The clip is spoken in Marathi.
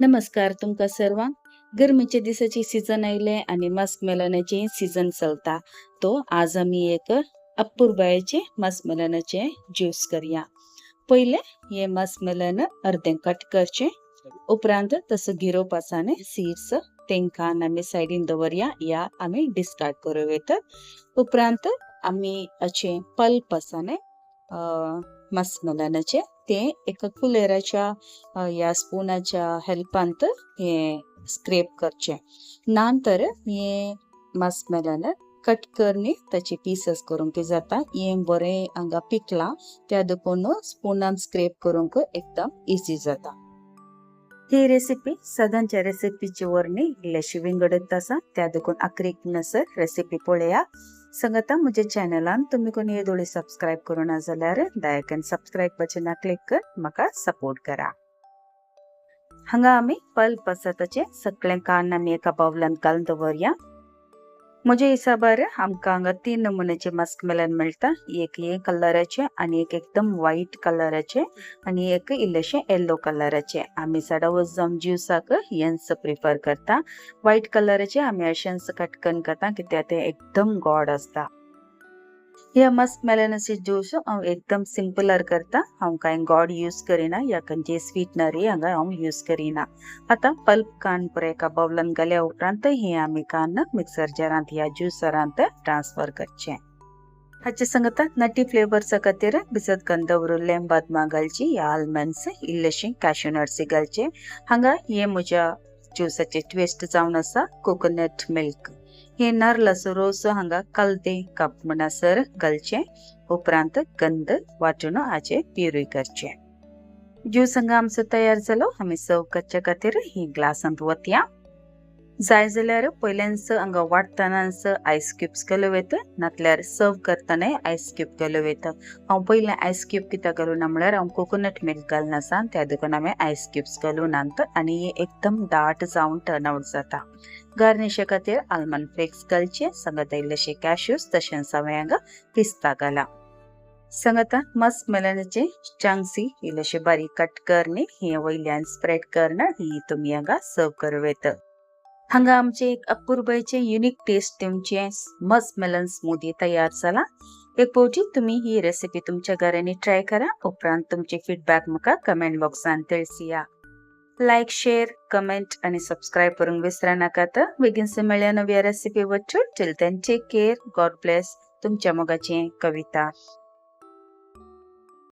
नमस्कार तुमका सर्वांक. गरमीच्या दिसाची सीझन आयले आणि मस्क मेलनाचे सीझन चलता. तो आज आम्ही एक अपूर्बायचे मस्क मेलनाचे ज्यूस करूया. पहिले हे मस्क मेलन अर्धे कट करचे. उपरांत तसं गिरोपासाने सीड्स तेंका आम्ही साइडीन दवरया या आम्ही डिस्कार्ड करूयात. उपरांत आम्ही असे पल्प असाने मस्क मेलनाचे ते एका कुलेराच्या या स्पूनाच्या हेल्पांत हे स्क्रेप करचे. नंतर हे मस्क मेलन कट करनी त्याचे पीसेस करूंक जाता. हे बरे हांगा पिकला त्या दुखून स्पूनान स्क्रेप करूंक एकदम इझी जाता. ही रेसिपी सदांच्या रेसिपीची वर्णी इल्लेशी विंगडत आसा त्या देखून आखरीक नसर रेसिपी पळया. सांगता म्हज्या चॅनलान तुम्ही कोणी येदोळी सबस्क्राईब करूना जाल्यार दयाकन सबस्क्राईब बटना क्लिक कर म्हाका सपोर्ट करा. हांगा आमी पल्प आसा ताचे सगळें कान आमी एका बाउलान घालून दवरया. म्हज्या हिसाबार आमकां हांगा 3 नमुन्याचे मस्क मेलन मेळटा. एक हे कलराचे आणि एक एकदम व्हाईट कलराचे आणि एक इल्लेशे येलो कलराचे. आमी सडावस जावन ज्यूसाक हेंच प्रिफर करता. व्हाईट कलराचे आमी अशेंच कट करून करता कित्याक ते एकदम गोड असता. हे मस्क मेलनाचे ज्यूस हांव एकदम सिंपलर करता. हांव कांय गोड यूज करिना या खंयचे स्वीटनर हांगा हांव यूज करिना. आता पल्प कान पुरे एका बाउलान घाल्या उपरांत हे आमी कान मिक्सर जारांत या ज्यूसरांत ट्रान्सफर करचे. हाचे सांगता नटी फ्लेवर्सा खातीर भिजत घालून दवरिल्ले बदमां घालची या आल्मंड्स इल्लेशे कॅश्यू नट्स घालचे. हांगा हे म्हज्या ज्यूसाचे ट्विस्ट जावन आसा कोकोनट मिल्क. हे नारळाचो रोस हांगा कालते कप म्हणसर घालचे. उपरांत गंध वाटून हाचे प्युरी करचे. ज्यूस हांगा आमचो तयार जालो. आमी सर्व करचे खातीर ही ग्लासांत वतया. जाय जाल्यार पयल्यानच हांगा वाटतानाच आयस क्यूब्स घालूं येता नातल्यार सर्व करतना आयस क्यूब घालूं येता. हांव पयलें आयस क्यूब कित्याक घालूना म्हळ्यार हांव कोकोनट मिल्क घालून आसा त्या देखून हांवें आयस क्यूब्स घालून आणत आणि हे एकदम दाट जावन टर्न आउट जाता. गार्निशा खातीर आल्मंड फ्लेक्स घालचे. सांगता इल्लेशे कॅश्यूज तशेंच हांवें हांगा पिस्ता घाला. सांगता मस्क मेलनाचे चंक्सी इल्लेशे बारीक कट करनी हे वयल्यान स्प्रेड करना ही तुमी हांगा सर्व करूं येता. हांगा आमचे एक अपूर्बायचे युनिक टेस्ट दिवचे मस्क मेलन स्मूदी तयार जाला. एक फावटी तुम्ही ही रेसिपी तुमच्या घरांनी ट्राय करा. उपरांत तुमचे फीडबॅक म्हाका कमेंट बॉक्सान कळसिया. लाईक शेअर कमेंट आणि सबस्क्राईब करूंक विसरा नाकात. बेगीनसे मेळ्या नव्या रेसिपी वचून till then take care. God bless. तुमच्या मोगाचे कविता.